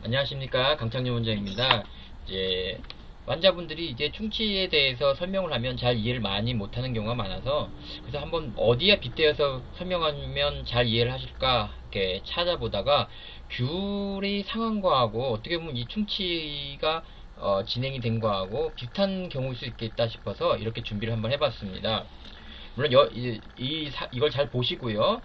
안녕하십니까, 강창렬 원장입니다. 이제 환자분들이 이제 충치에 대해서 설명을 하면 잘 이해를 많이 못하는 경우가 많아서, 그래서 한번 어디에 빗대어서 설명하면 잘 이해를 하실까 이렇게 찾아보다가 귤의 상황과하고 어떻게 보면 이 충치가 진행이 된 거하고 비슷한 경우일 수 있겠다 싶어서 이렇게 준비를 한번 해봤습니다. 물론 이걸 잘 보시고요.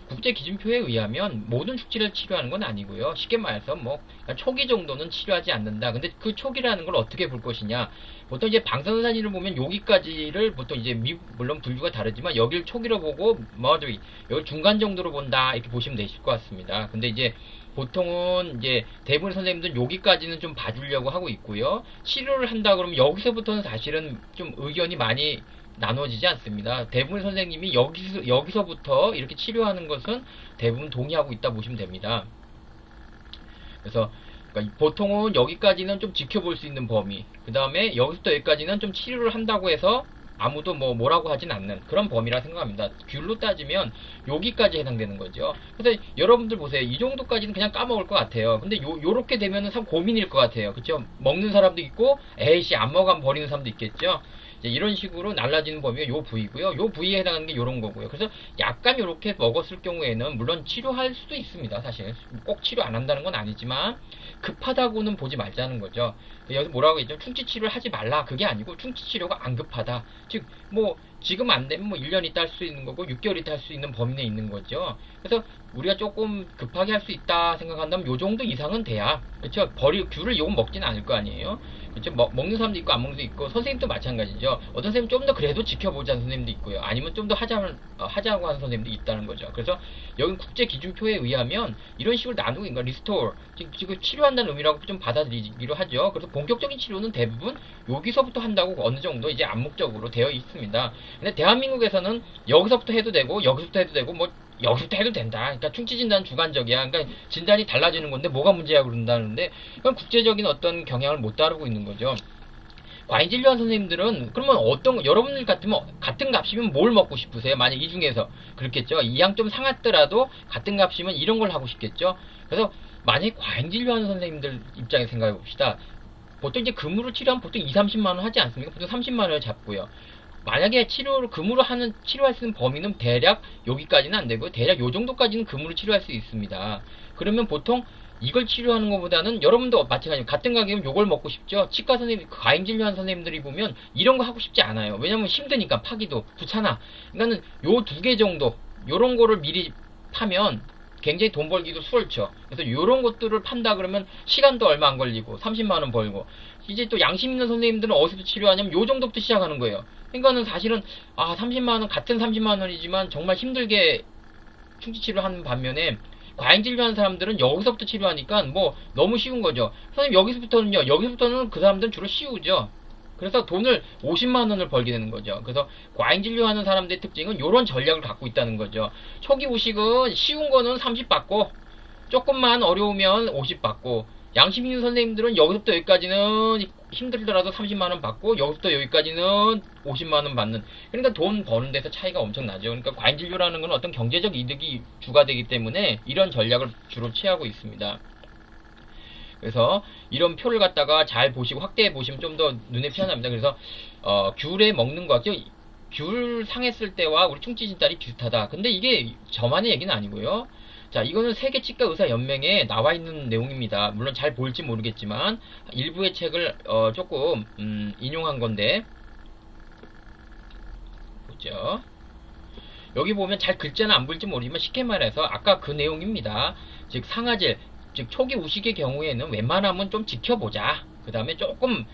국제기준표에 의하면 모든 충치를 치료하는 건 아니고요. 쉽게 말해서 뭐 초기 정도는 치료하지 않는다. 근데 그 초기라는 걸 어떻게 볼 것이냐? 보통 이제 방사선사진을 보면 여기까지를 보통 이제 물론 분류가 다르지만 여기를 초기로 보고 뭐 저기 여기 중간 정도로 본다 이렇게 보시면 되실 것 같습니다. 근데 이제 보통은 이제 대부분 선생님들은 여기까지는 좀 봐주려고 하고 있고요. 치료를 한다 그러면 여기서부터는 사실은 좀 의견이 많이 나눠지지 않습니다. 대부분 선생님이 여기서부터 이렇게 치료하는 것은 대부분 동의하고 있다 보시면 됩니다. 그래서 그러니까 보통은 여기까지는 좀 지켜볼 수 있는 범위, 그 다음에 여기서부터 여기까지는 좀 치료를 한다고 해서 아무도 뭐라고 하진 않는 그런 범위라 생각합니다. 귤로 따지면 여기까지 해당되는 거죠. 그래서 여러분들 보세요. 이 정도까지는 그냥 까먹을 것 같아요. 근데 요렇게 되면은 참 고민일 것 같아요. 그쵸? 먹는 사람도 있고 에이씨 안 먹으면 버리는 사람도 있겠죠. 이런 식으로 날라지는 범위가 요 부위고요. 요 부위에 해당하는 게 요런 거고요. 그래서 약간 요렇게 먹었을 경우에는 물론 치료할 수도 있습니다. 사실 꼭 치료 안 한다는 건 아니지만 급하다고는 보지 말자는 거죠. 여기서 뭐라고 했죠? 충치 치료를 하지 말라. 그게 아니고 충치 치료가 안 급하다. 즉 뭐 지금 안 되면 뭐 1년 있다 할 수 있는 거고 6개월 있다 할 수 있는 범위 내에 있는 거죠. 그래서 우리가 조금 급하게 할 수 있다 생각한다면 요 정도 이상은 돼야, 그렇죠? 귤을 요금 먹지는 않을 거 아니에요. 그렇죠? 먹는 사람도 있고 안 먹는 사람도 있고 선생님도 마찬가지죠. 어떤 선생님 좀 더 그래도 지켜보자는 선생님도 있고요. 아니면 좀 더 하자고 하는 선생님도 있다는 거죠. 그래서 여기 국제 기준표에 의하면 이런 식으로 나누고 있는 거 리스토어 지금 치료한다는 의미라고 좀 받아들이기로 하죠. 그래서 본격적인 치료는 대부분 여기서부터 한다고 어느 정도 이제 암묵적으로 되어 있습니다. 근데 대한민국에서는 여기서부터 해도 되고 여기서부터 해도 되고 뭐 여기서부터 해도 된다. 그러니까 충치 진단은 주관적이야. 그러니까 진단이 달라지는 건데 뭐가 문제야 그런다는데 그건 국제적인 어떤 경향을 못 다루고 있는 거죠. 과잉진료한 선생님들은 그러면 여러분들 같으면 같은 값이면 뭘 먹고 싶으세요? 만약 이 중에서 그렇겠죠. 이양 좀 상하더라도 같은 값이면 이런 걸 하고 싶겠죠. 그래서 만약에 과잉진료하는 선생님들 입장에서 생각해 봅시다. 보통 이제 금으로 치료하면 보통 2, 30만 원 하지 않습니까? 보통 30만 원을 잡고요. 만약에 금으로 치료할 수 있는 범위는 대략 여기까지는 안 되고 대략 요 정도까지는 금으로 치료할 수 있습니다. 그러면 보통 이걸 치료하는 것보다는 여러분도 마찬가지로 같은 가격이면 요걸 먹고 싶죠. 치과 선생님, 과잉진료한 선생님들이 보면 이런 거 하고 싶지 않아요. 왜냐면 힘드니까 파기도 귀찮아. 그러니까는 요 두 개 정도 요런 거를 미리 파면 굉장히 돈 벌기도 수월죠. 그래서 요런 것들을 판다 그러면 시간도 얼마 안 걸리고 30만 원 벌고, 이제 또 양심 있는 선생님들은 어디서 치료하냐면 요 정도부터 시작하는 거예요. 그러니까는 사실은 30만 원 같은 30만 원이지만 정말 힘들게 충치 치료하는 반면에 과잉 진료하는 사람들은 여기서부터 치료하니까 뭐 너무 쉬운 거죠. 선생님 여기서부터는 그 사람들은 주로 쉬우죠. 그래서 돈을 50만 원을 벌게 되는 거죠. 그래서 과잉 진료하는 사람들의 특징은 이런 전략을 갖고 있다는 거죠. 초기 우식은 쉬운 거는 30 받고 조금만 어려우면 50 받고, 양심 있는 선생님들은 여기서부터 여기까지는 힘들더라도 30만 원 받고 여기서부터 여기까지는 50만 원 받는, 그러니까 돈 버는 데서 차이가 엄청 나죠. 그러니까 과잉 진료라는 건 어떤 경제적 이득이 주가되기 때문에 이런 전략을 주로 취하고 있습니다. 그래서 이런 표를 갖다가 잘 보시고 확대해 보시면 좀 더 눈에 편합니다. 그래서 귤에 먹는 거 같죠? 귤 상했을 때와 우리 충치 진단이 비슷하다. 근데 이게 저만의 얘기는 아니고요. 자, 이거는 세계 치과 의사 연맹에 나와 있는 내용입니다. 물론 잘 보일지 모르겠지만 일부의 책을 조금 인용한 건데 보죠. 여기 보면 잘 글자는 안 보일지 모르지만 쉽게 말해서 아까 그 내용입니다. 즉 상아질, 즉 초기 우식의 경우에는 웬만하면 좀 지켜보자. 그 다음에 조금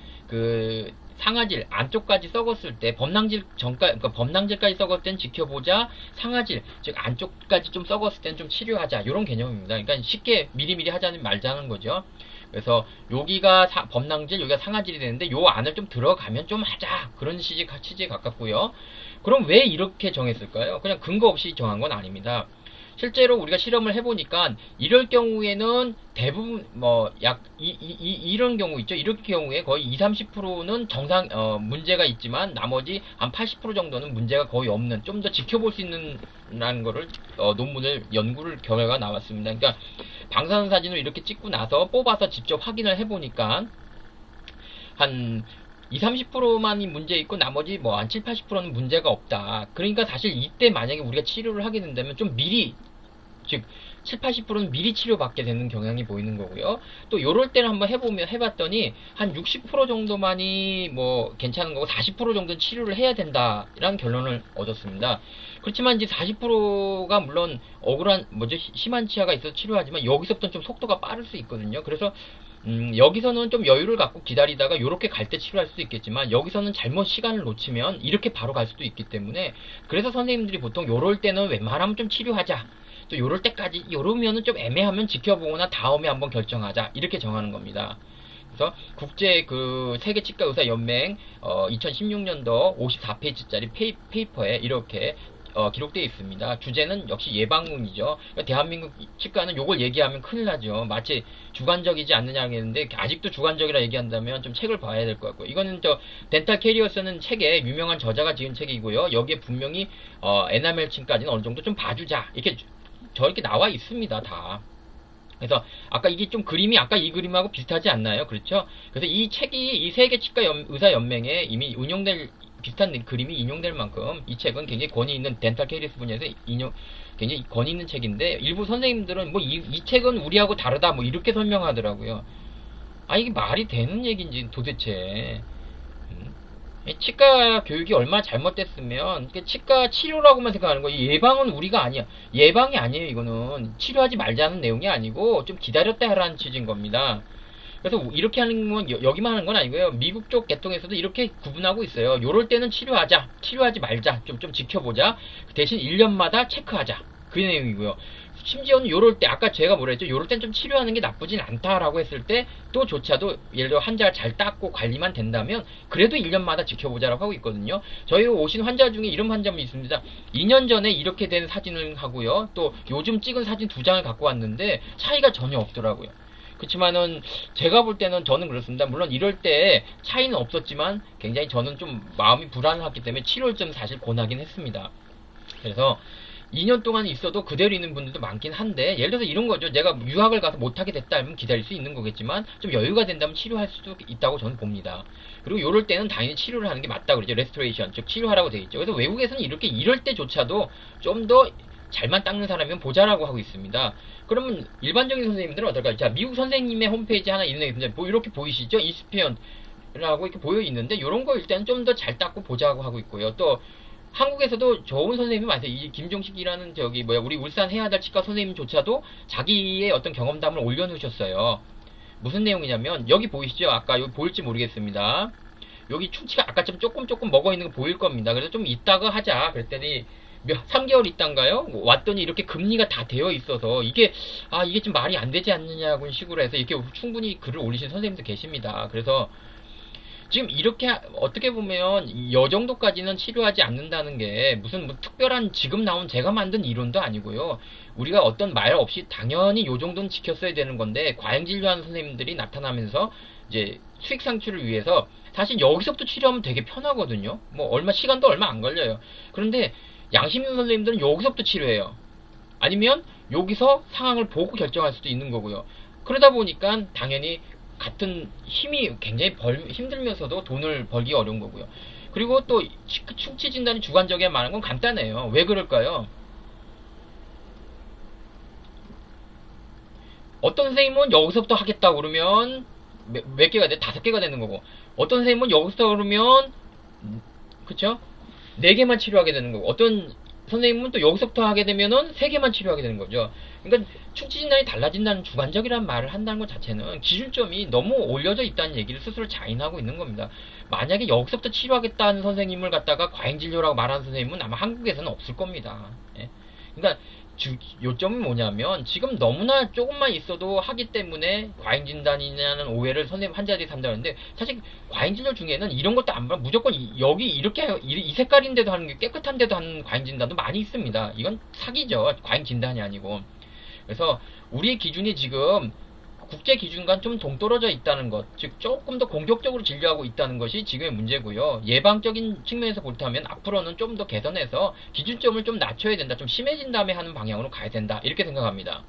상아질 안쪽까지 썩었을 때 그러니까 범낭질까지 썩었을 땐 지켜보자. 상아질, 즉 안쪽까지 좀 썩었을 땐 좀 치료하자. 이런 개념입니다. 그러니까 쉽게 미리미리 하자는 말자는 거죠. 그래서 여기가 범낭질, 여기가 상아질이 되는데 요 안을 좀 들어가면 좀 하자. 그런 취지에 가깝고요. 그럼 왜 이렇게 정했을까요? 그냥 근거 없이 정한 건 아닙니다. 실제로 우리가 실험을 해보니까 이럴 경우에는 대부분 이런 경우 있죠. 이럴 경우에 거의 20-30%는 문제가 있지만 나머지 한 80% 정도는 문제가 거의 없는, 좀 더 지켜볼 수 있는 라는 거를 연구를 결과가 나왔습니다. 그러니까 방사선 사진을 이렇게 찍고 나서 뽑아서 직접 확인을 해보니까 한 20-30%만이 문제 있고 나머지 뭐 한 7-80%는 문제가 없다. 그러니까 사실 이때 만약에 우리가 치료를 하게 된다면 좀 미리, 즉 7-80%는 미리 치료받게 되는 경향이 보이는 거고요. 또 요럴 때를 한번 해봤더니 한 60% 정도만이 뭐 괜찮은 거고 40% 정도는 치료를 해야 된다라는 결론을 얻었습니다. 그렇지만 이제 40%가 물론 억울한 심한 치아가 있어서 치료하지만 여기서부터는 좀 속도가 빠를 수 있거든요. 그래서 여기서는 좀 여유를 갖고 기다리다가 요렇게 갈 때 치료할 수도 있겠지만 여기서는 잘못 시간을 놓치면 이렇게 바로 갈 수도 있기 때문에 그래서 선생님들이 보통 요럴 때는 웬만하면 좀 치료하자, 또 요럴 때까지, 요러면은 좀 애매하면 지켜보거나 다음에 한번 결정하자, 이렇게 정하는 겁니다. 그래서 국제 그 세계치과의사연맹 2016년도 54페이지짜리 페이퍼에 이렇게 기록되어 있습니다. 주제는 역시 예방문이죠. 그러니까 대한민국 치과는 요걸 얘기하면 큰일 나죠. 마치 주관적이지 않느냐는데 아직도 주관적이라 얘기한다면 좀 책을 봐야 될 것 같고요. 이거는 덴탈 캐리어스는 책에 유명한 저자가 지은 책이고요. 여기에 분명히 에나멜 침까지는 어느 정도 좀 봐주자, 이렇게 저렇게 나와 있습니다, 다. 그래서 아까 이게 좀 그림이 아까 이 그림하고 비슷하지 않나요? 그렇죠? 그래서 이 책이 이 세계 치과 의사 연맹에 이미 운영될 비슷한 그림이 인용될 만큼 이 책은 굉장히 권위 있는 덴탈 캐리어스 분야에서 굉장히 권위 있는 책인데 일부 선생님들은 뭐 이 책은 우리하고 다르다 뭐 이렇게 설명하더라고요. 아, 이게 말이 되는 얘기인지 도대체. 치과 교육이 얼마나 잘못됐으면 치과 치료라고만 생각하는 거예요. 예방은 우리가 아니야. 예방이 아니에요. 이거는 치료하지 말자는 내용이 아니고 좀 기다렸다 하라는 취지인 겁니다. 그래서 이렇게 하는 건 여기만 하는 건 아니고요. 미국 쪽 계통에서도 이렇게 구분하고 있어요. 요럴 때는 치료하자, 치료하지 말자, 좀 지켜보자, 대신 1년마다 체크하자, 그 내용이고요. 심지어는 요럴 때 아까 제가 뭐라 했죠? 요럴 땐 좀 치료하는 게 나쁘진 않다라고 했을 때 또 조차도 예를 들어 환자가 잘 닦고 관리만 된다면 그래도 1년마다 지켜보자라고 하고 있거든요. 저희 오신 환자 중에 이런 환자분이 있습니다. 2년 전에 이렇게 된 사진을 하고요. 또 요즘 찍은 사진 2장을 갖고 왔는데 차이가 전혀 없더라고요. 그렇지만은 제가 볼 때는 저는 그렇습니다. 물론 이럴 때 차이는 없었지만 굉장히 저는 좀 마음이 불안했기 때문에 치료를 좀 사실 권하긴 했습니다. 그래서 2년 동안 있어도 그대로 있는 분들도 많긴 한데 예를 들어서 이런 거죠. 내가 유학을 가서 못하게 됐다 하면 기다릴 수 있는 거겠지만 좀 여유가 된다면 치료할 수도 있다고 저는 봅니다. 그리고 이럴 때는 당연히 치료를 하는 게 맞다고 그러죠. 레스토레이션, 즉 치료하라고 되어 있죠. 그래서 외국에서는 이렇게 이럴 때조차도 좀 더 잘만 닦는 사람이면 보자라고 하고 있습니다. 그러면 일반적인 선생님들은 어떨까요? 자, 미국 선생님의 홈페이지 하나 있는 게 있습니다. 뭐 이렇게 보이시죠? 이스피언라고 이렇게 보여 있는데 이런 거 일단 좀 더 잘 닦고 보자고 하고 있고요. 또 한국에서도 좋은 선생님이 많아요. 이 김종식이라는 우리 울산 해야달 치과 선생님조차도 자기의 어떤 경험담을 올려놓으셨어요. 무슨 내용이냐면 여기 보이시죠? 아까 여기 보일지 모르겠습니다. 여기 충치가 아까 좀 조금 먹어 있는 거 보일 겁니다. 그래서 좀 이따가 하자 그랬더니 3개월 있단가요? 왔더니 이렇게 금리가 다 되어 있어서 이게 좀 말이 안 되지 않느냐고 식으로 해서 이렇게 충분히 글을 올리신 선생님도 계십니다. 그래서 지금 이렇게 어떻게 보면 이 정도까지는 치료하지 않는다는 게 무슨 뭐 특별한 지금 나온 제가 만든 이론도 아니고요. 우리가 어떤 말 없이 당연히 요 정도는 지켰어야 되는 건데 과잉 진료하는 선생님들이 나타나면서 이제 수익 창출을 위해서 사실 여기서부터 치료하면 되게 편하거든요. 뭐 시간도 얼마 안 걸려요. 그런데 양심 있는 선생님들은 여기서부터 치료해요. 아니면 여기서 상황을 보고 결정할 수도 있는 거고요. 그러다 보니까 당연히 같은 힘이 굉장히 힘들면서도 돈을 벌기 어려운 거고요. 그리고 또 충치 진단이 주관적이야 말하는 건 간단해요. 왜 그럴까요? 어떤 선생님은 여기서부터 하겠다고 그러면 몇 개가 돼? 5개가 되는 거고, 어떤 선생님은 여기서 그러면 그쵸? 4개만 치료하게 되는 거고, 어떤 선생님은 또 여기서부터 하게 되면은 3개만 치료하게 되는 거죠. 그러니까 충치 진단이 달라진다는 주관적이라는 말을 한다는 것 자체는 기준점이 너무 올려져 있다는 얘기를 스스로 자인하고 있는 겁니다. 만약에 여기서부터 치료하겠다는 선생님을 갖다가 과잉 진료라고 말하는 선생님은 아마 한국에서는 없을 겁니다. 예? 그러니까 요점이 뭐냐면 지금 너무나 조금만 있어도 하기 때문에 과잉 진단이냐는 오해를 환자들이 산다는데, 사실 과잉 진료 중에는 이런 것도 안 봐. 무조건 여기 이렇게 이 색깔인데도 하는 게 깨끗한데도 하는 과잉 진단도 많이 있습니다. 이건 사기죠. 과잉 진단이 아니고. 그래서 우리의 기준이 지금 국제 기준과 좀 동떨어져 있다는 것, 즉 조금 더 공격적으로 진료하고 있다는 것이 지금의 문제고요. 예방적인 측면에서 볼다면 앞으로는 좀 더 개선해서 기준점을 좀 낮춰야 된다, 좀 심해진 다음에 하는 방향으로 가야 된다, 이렇게 생각합니다.